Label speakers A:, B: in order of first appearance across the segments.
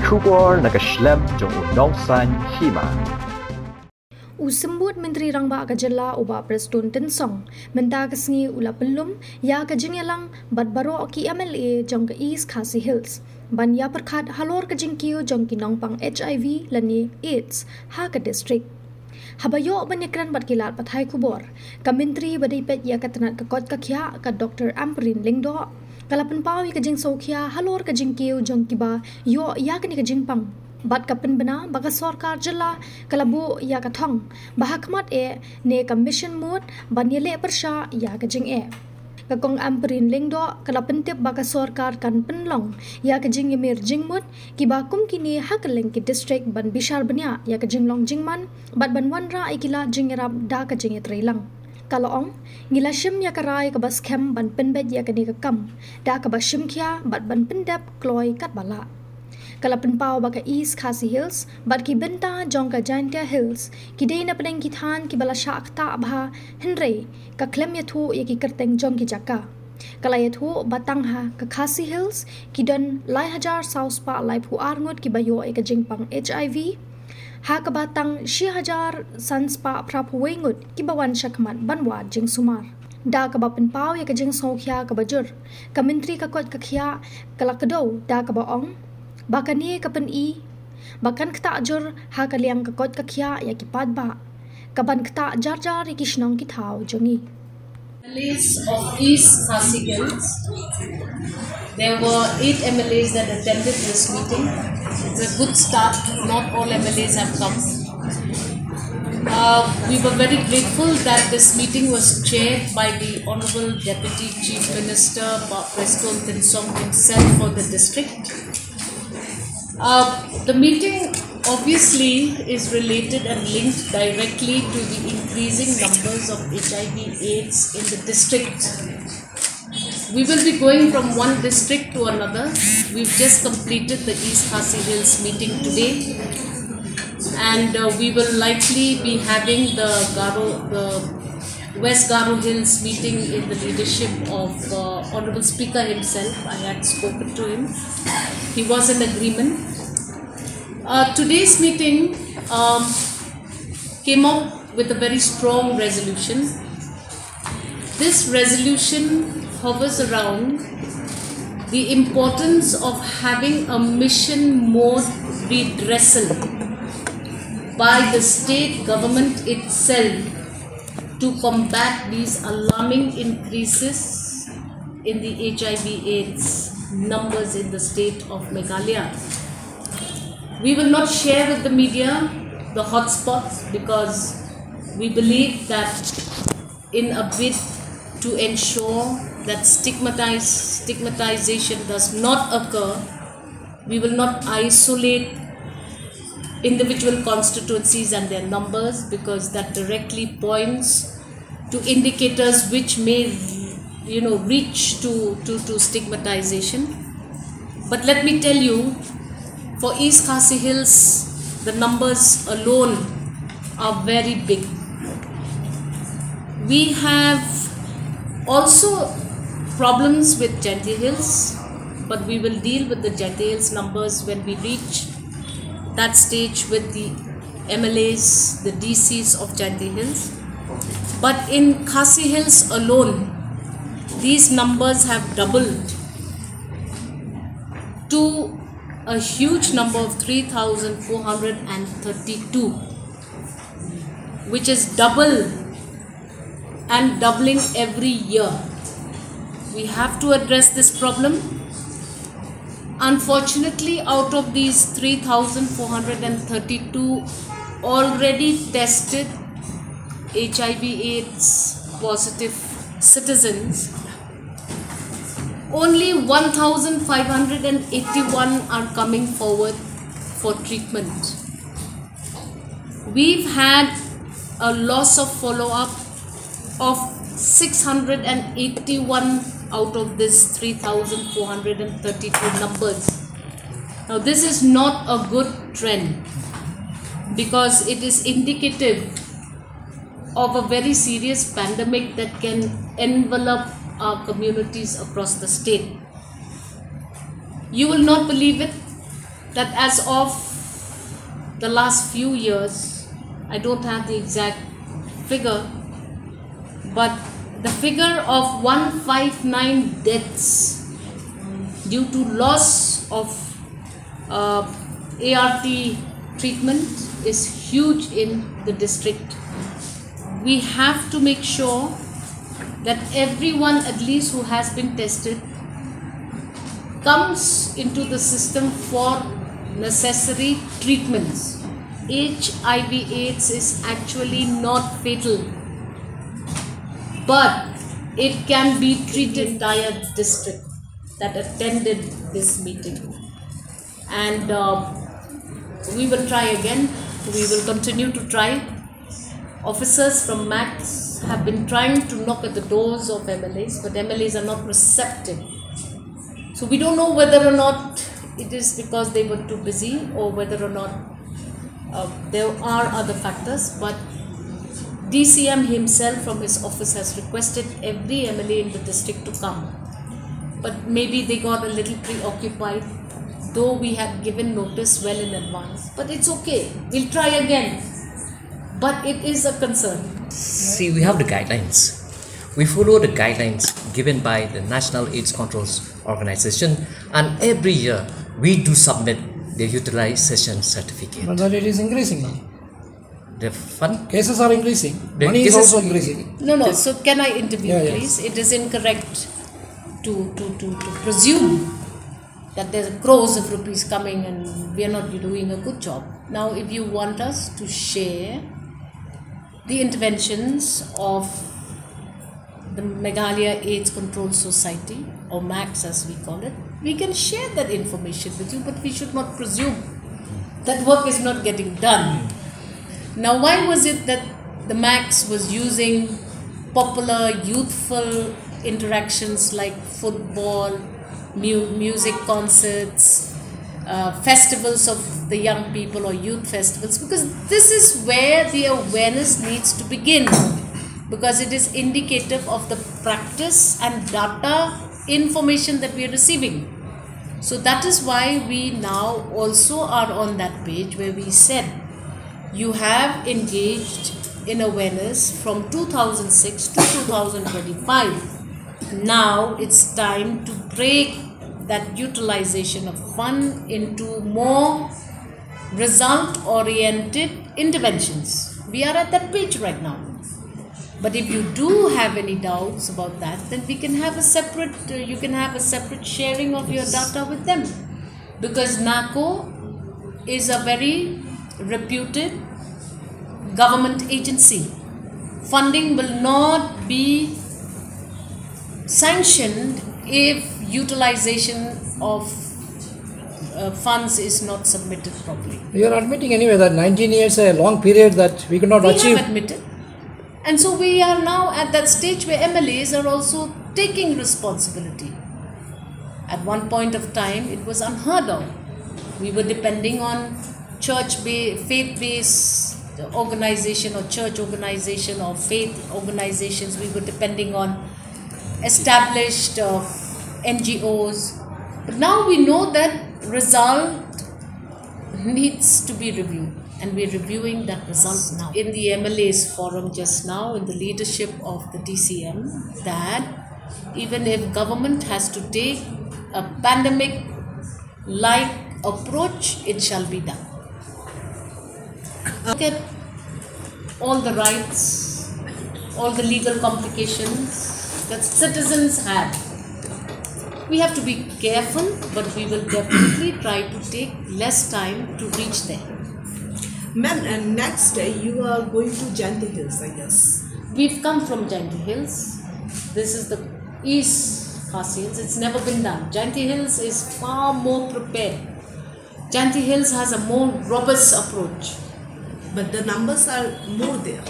A: Kubor nakaslem jong unongsan Hima.
B: Usembut Menteri Rangba Kajala uba Prestone Tensong menta kesngi ula pelum ya ke Jingïalang bat baro ki MLA jong ke East Khasi Hills ban ya Pyrkhat halor ke Nangkiew jong ki nongpang HIV lani AIDS Haka Distrik. Habayo banyakran bat kilat pathai kubor ka menteri badai pet ya katanat ka kot kakya ka Dr. Amperin Lingdo kalapan pawi ka jing sokhya halor ka Nangkiew jong Kiba yo ya kani ka jingpang bat kapen bena baga sarkar jala kalabu ya kathong bahakmat ne commission mode ban yele persha ya kajing kakong Amperin Lingdo kalapen tip baga sarkar kan penlong ya kajing yemir jingmut Kiba kum kini hakaleng ki distrik ban bishar benya ya kajing long jingman bat ban wanra ikila jingrab da kajing etrelang kalaong ngila shim ya karai ka bas kem ban penbet ya kani ka kam da ka bashim kya bat ban pendap kloy kat bala kalapan pau baka East Khasi Hills bat ki benta jong ka Jingïalang Hills ki dei na peneng ki than ki bala shak ta bha henre ka klem ya thu ya ki kerteng jong ki jaka kala ya thu batang ha ka Khasi Hills ki don lai hajar south pa lai phu arngot ki bayo ka jingpang HIV ha ka batang shi hajar sans pa prapu wengut ki bawan shakmat banwa jing sumar da ka bapen pau ya ka jing sokhya ka bajur ka menteri ka kot ka khya kala kado da ka baong bakani kapan bakan kta jur ha kaliang kakot kakya ya kipad ba kaban kta jar jar ikishnong kithao jongi
C: MLAs of East Khasi Hills. There were 8 MLAs that attended this meeting. It's a good start. Not all MLAs have come. We were very grateful that this meeting was chaired by the Honorable Deputy Chief Minister Prestone himself for the district. The meeting obviously is related and linked directly to the increasing numbers of HIV/AIDS in the district. We will be going from one district to another. We've just completed the East Khasi Hills meeting today, and we will likely be having the West Garo Hills meeting in the leadership of Honorable Speaker himself. I had spoken to him. He was in agreement. Today's meeting came up with a very strong resolution. This resolution hovers around the importance of having a mission mode redressal by the state government itself to combat these alarming increases in the HIV/AIDS numbers in the state of Meghalaya. We will not share with the media the hotspots because we believe that in a bid to ensure that stigmatization does not occur, we will not isolate individual constituencies and their numbers because that directly points to indicators which may reach to stigmatization. But let me tell you, for East Khasi Hills, the numbers alone are very big. We have also problems with Jingïalang Hills, but we will deal with the Jingïalang Hills numbers when we reach that stage with the MLAs, the DCs of Jingïalang Hills. But in Khasi Hills alone, these numbers have doubled to a huge number of 3,432, which is double and doubling every year. We have to address this problem. Unfortunately, out of these 3,432 already tested HIV/AIDS positive citizens, only 1,581 are coming forward for treatment. We've had a loss of follow-up of 681 out of this 3,432 numbers. Now this is not a good trend because it is indicative of a very serious pandemic that can envelop our communities across the state. You will not believe it. that as of the last few years, I don't have the exact figure, but the figure of 159 deaths due to loss of ART treatment is huge in the district. We have to make sure that everyone at least who has been tested comes into the system for necessary treatments. HIV/AIDS is actually not fatal, but it can be treated. Entire district that attended this meeting, and we will try again. We will continue to try. Officers from MAX have been trying to knock at the doors of MLAs, but MLAs are not receptive. So we don't know whether or not it is because they were too busy, or whether or not there are other factors, but DCM himself from his office has requested every MLA in the district to come. But maybe they got a little preoccupied, though we had given notice well in advance. But it's okay, we'll try again. But it is a concern.
D: See, we have the guidelines. We follow the guidelines given by the National AIDS Controls Organization, and every year we do submit the utilization certificate.
E: But that it is increasing now.
D: The fund
E: Cases are increasing. Money is also increasing.
C: No. So can I intervene,
E: Yeah.
C: please? It is incorrect to presume that there's crores of rupees coming and we are not doing a good job. Now, if you want us to share the interventions of the Meghalaya AIDS Control Society, or MAX as we call it, we can share that information with you, but we should not presume that work is not getting done. Now, why was it that the MAX was using popular, youthful interactions like football, music concerts, festivals of the young people or youth festivals? Because this is where the awareness needs to begin, because it is indicative of the practice and data information that we are receiving. So that is why we now also are on that page where we said you have engaged in awareness from 2006 to 2025. Now it's time to break that utilization of fund into more result-oriented interventions. We are at that page right now. But if you do have any doubts about that, then we can have a separate, you can have a separate sharing of your data with them. Because NACO is a very reputed government agency. Funding will not be sanctioned if utilization of funds is not submitted properly.
E: You are admitting anyway that 19 years is a long period that we could not achieve.
C: We have admitted. And so we are now at that stage where MLAs are also taking responsibility. At one point of time, it was unheard of. We were depending on faith-based organization or church organization or faith organizations. We were depending on established NGOs. But now we know that result needs to be reviewed. And we're reviewing that result now. In the MLA's forum just now, in the leadership of the DCM, that even if government has to take a pandemic-like approach, it shall be done. Look at all the rights, all the legal complications that citizens have. We have to be careful, but we will definitely try to take less time to reach there.
F: Ma'am, and next you are going to Jingïalang Hills, I guess.
C: We've come from Jingïalang Hills. This is the East Khasi Hills. It's never been done. Jingïalang Hills is far more prepared. Jingïalang Hills has a more robust approach.
F: But the numbers are more there.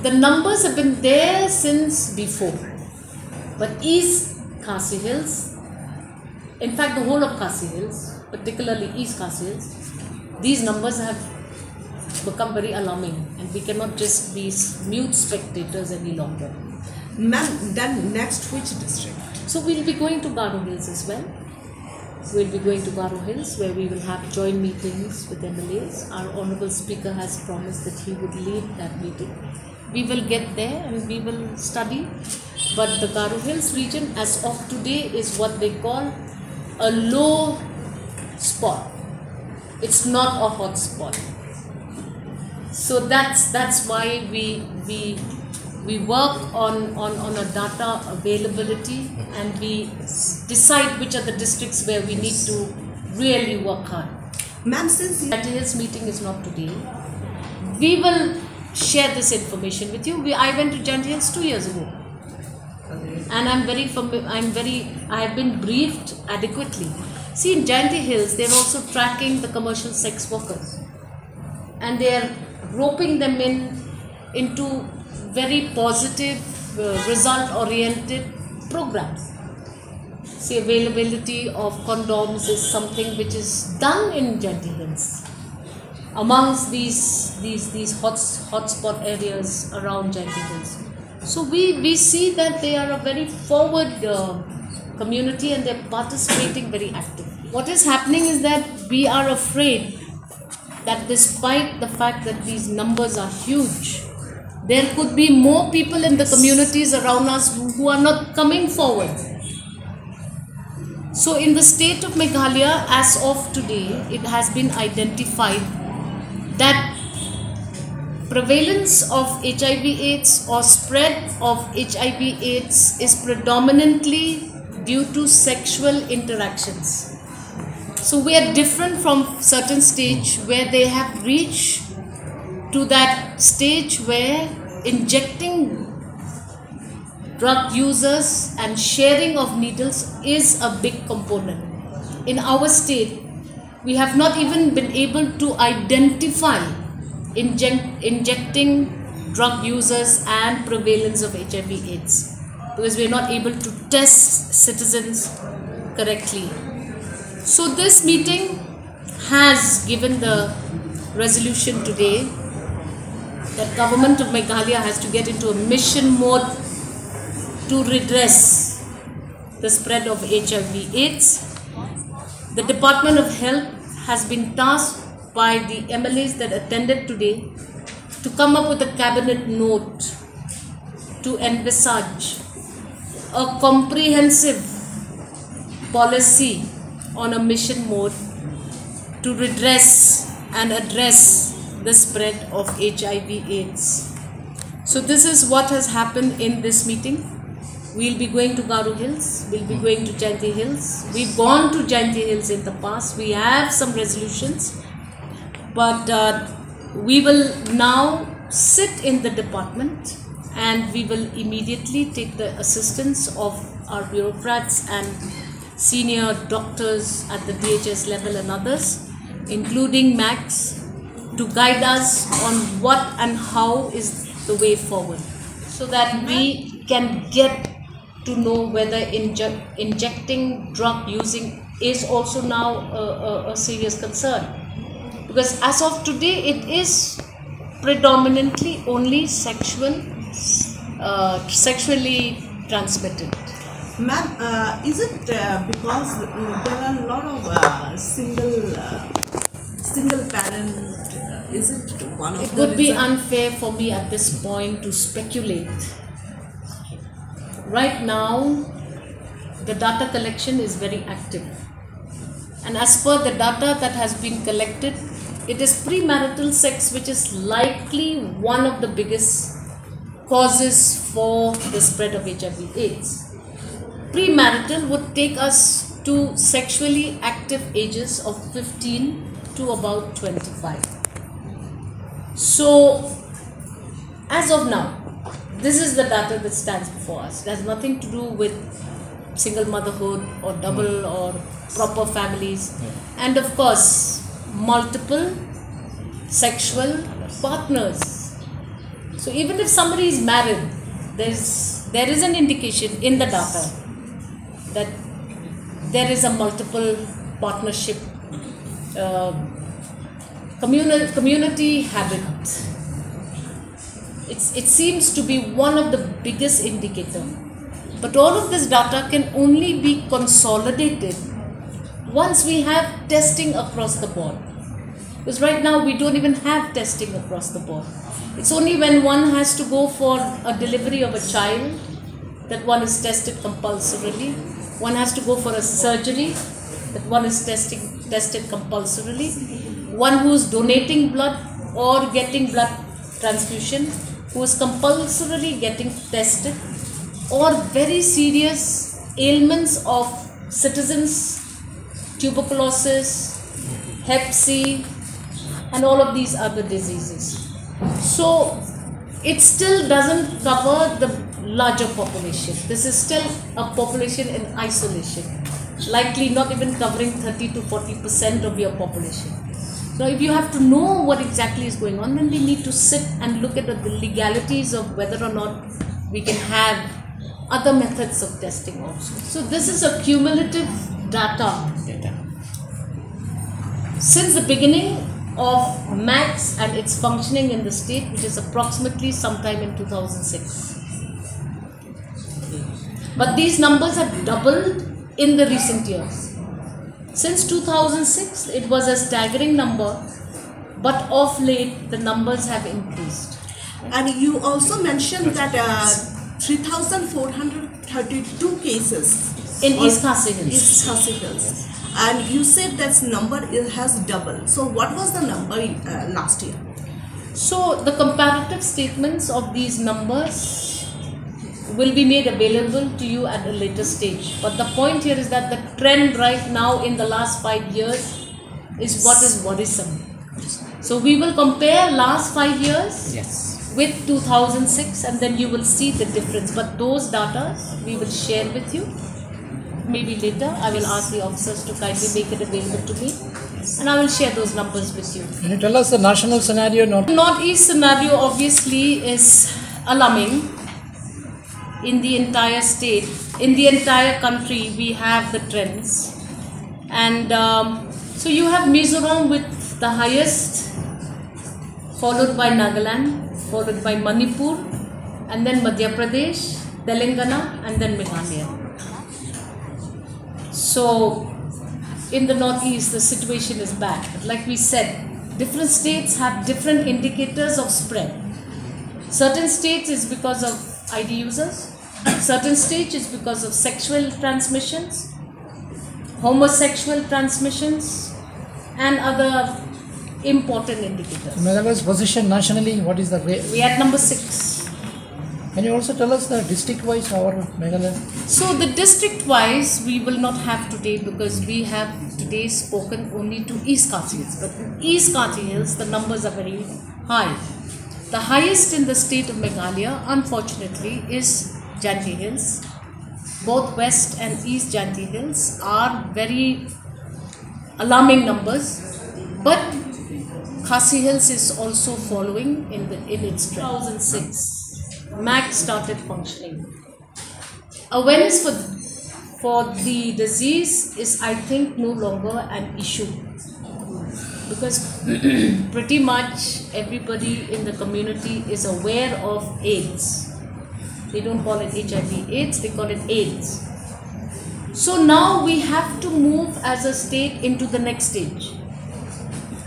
C: The numbers have been there since before. But East Khasi Hills, in fact the whole of Khasi Hills, particularly East Khasi Hills, these numbers have become very alarming, and we cannot just be mute spectators any longer.
F: Ma'am, then next which district?
C: So we'll be going to Garo Hills as well. We'll be going to Garo Hills, where we will have joint meetings with MLAs. Our Honorable Speaker has promised that he would lead that meeting. We will get there and we will study. But the Garo Hills region as of today is what they call a low spot. It's not a hot spot. So that's why we work on a data availability, and we decide which are the districts where we need to really work hard.
F: Ma'am, since
C: His meeting is not today, we will share this information with you. I went to Jhanti Hills 2 years ago, and I have been briefed adequately. See, in Jhanti Hills, they're also tracking the commercial sex workers, and they are roping them into very positive, result-oriented programs. See, availability of condoms is something which is done in Jhanti Hills amongst these hotspot areas around Jhanti Hills. So we see that they are a very forward community, and they're participating very actively. What is happening is that we are afraid that despite the fact that these numbers are huge, there could be more people in the communities around us who are not coming forward. So in the state of Meghalaya, as of today, it has been identified that prevalence of HIV/AIDS or spread of HIV/AIDS is predominantly due to sexual interactions. So we are different from certain stage where they have reached to that stage where injecting drug users and sharing of needles is a big component. In our state, we have not even been able to identify injecting drug users and prevalence of HIV/AIDS because we are not able to test citizens correctly. So this meeting has given the resolution today that government of Meghalaya has to get into a mission mode to redress the spread of HIV/AIDS. The Department of Health has been tasked by the MLAs that attended today to come up with a cabinet note to envisage a comprehensive policy on a mission mode to redress and address the spread of HIV/AIDS. So this is what has happened in this meeting. We'll be going to Garo Hills, we'll be going to Jhanti Hills. We've gone to Jhanti Hills in the past. We have some resolutions, but we will now sit in the department and we will immediately take the assistance of our bureaucrats and senior doctors at the DHS level and others, including Max, to guide us on what and how is the way forward, so that we can get to know whether injecting drug using is also now a serious concern. Because as of today, it is predominantly only sexually transmitted.
F: Ma'am, is it because there are a lot of single parent? Is it one of
C: It
F: the
C: would be
F: reason?
C: unfair for me at this point to speculate. Right now, the data collection is very active, and as per the data that has been collected, it is premarital sex which is likely one of the biggest causes for the spread of HIV/AIDS. Premarital would take us to sexually active ages of 15 to about 25. So, as of now, this is the data that stands before us. It has nothing to do with single motherhood or double or proper families, and of course, multiple sexual partners. So, even if somebody is married, there is an indication in the data that there is a multiple partnership community habit. It seems to be one of the biggest indicator. But all of this data can only be consolidated once we have testing across the board. Because right now we don't even have testing across the board. It's only when one has to go for a delivery of a child that one is tested compulsorily. One has to go for a surgery that one is tested compulsorily. One who is donating blood or getting blood transfusion, who is compulsorily getting tested, or very serious ailments of citizens, tuberculosis, Hep C, and all of these other diseases. So it still doesn't cover the larger population. This is still a population in isolation, likely not even covering 30 to 40% of your population. Now, if you have to know what exactly is going on, then we need to sit and look at the legalities of whether or not we can have other methods of testing also. So this is a cumulative data. Since the beginning of MAX and its functioning in the state, which is approximately sometime in 2006. But these numbers have doubled in the recent years. Since 2006, it was a staggering number, but of late, the numbers have increased.
F: And you also mentioned that 3,432 cases
C: in East Khasi Hills.
F: East Khasi Hills. And you said that number has doubled. So what was the number last year?
C: So the comparative statements of these numbers will be made available to you at a later stage. But the point here is that the trend right now in the last 5 years is what is worrisome. So we will compare last 5 years with 2006, and then you will see the difference. But those data we will share with you. Maybe later I will ask the officers to kindly make it available to me, and I will share those numbers with you.
E: Can you tell us the national scenario?
C: Northeast scenario obviously is alarming. In the entire state, in the entire country, we have the trends. And so you have Mizoram with the highest, followed by Nagaland, followed by Manipur, and then Madhya Pradesh, Telangana, and then Meghalaya. So in the Northeast, the situation is bad. But like we said, different states have different indicators of spread. Certain states is because of ID users, certain states is because of sexual transmissions, homosexual transmissions, and other important indicators.
E: Meghalaya's position nationally, what is the way?
C: We are at number 6.
E: Can you also tell us the district-wise our Meghalaya?
C: So the district-wise we will not have today, because we have today spoken only to East Khasi Hills. But in East Khasi Hills the numbers are very high. The highest in the state of Meghalaya, unfortunately, is Janti Hills. Both West and East Janti Hills are very alarming numbers, but Khasi Hills is also following in its trend. 2006, MAX started functioning. Awareness for the disease is, I think, no longer an issue, because pretty much everybody in the community is aware of AIDS. They don't call it HIV/AIDS, they call it AIDS. So now we have to move as a state into the next stage.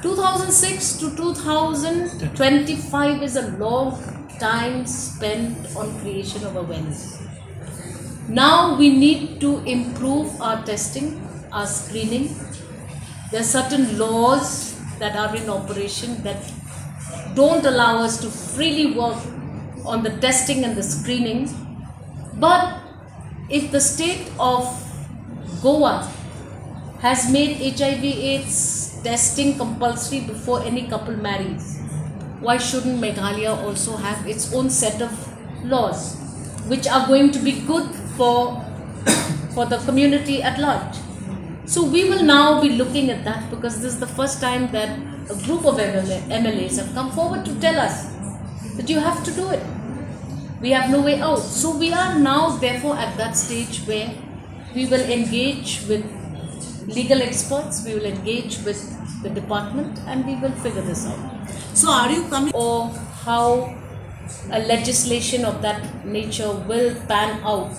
C: 2006 to 2025 is a long time spent on creation of awareness. Now we need to improve our testing, our screening. There are certain laws that are in operation that don't allow us to freely work on the testing and the screening. But if the state of Goa has made HIV/AIDS testing compulsory before any couple marries, why shouldn't Meghalaya also have its own set of laws which are going to be good for the community at large? So we will now be looking at that, because this is the first time that a group of MLAs have come forward to tell us that you have to do it. We have no way out. So we are now therefore at that stage where we will engage with legal experts, we will engage with the department, and we will figure this out.
F: So are you coming?
C: Or how a legislation of that nature will pan out.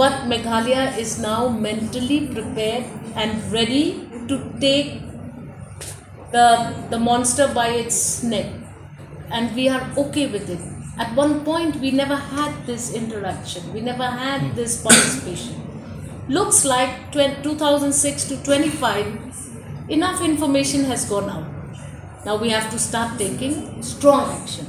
C: but Meghalaya is now mentally prepared and ready to take the monster by its neck, and we are okay with it. At one point we never had this interaction, we never had this participation. Looks like 2006 to 25, enough information has gone out. Now we have to start taking strong action.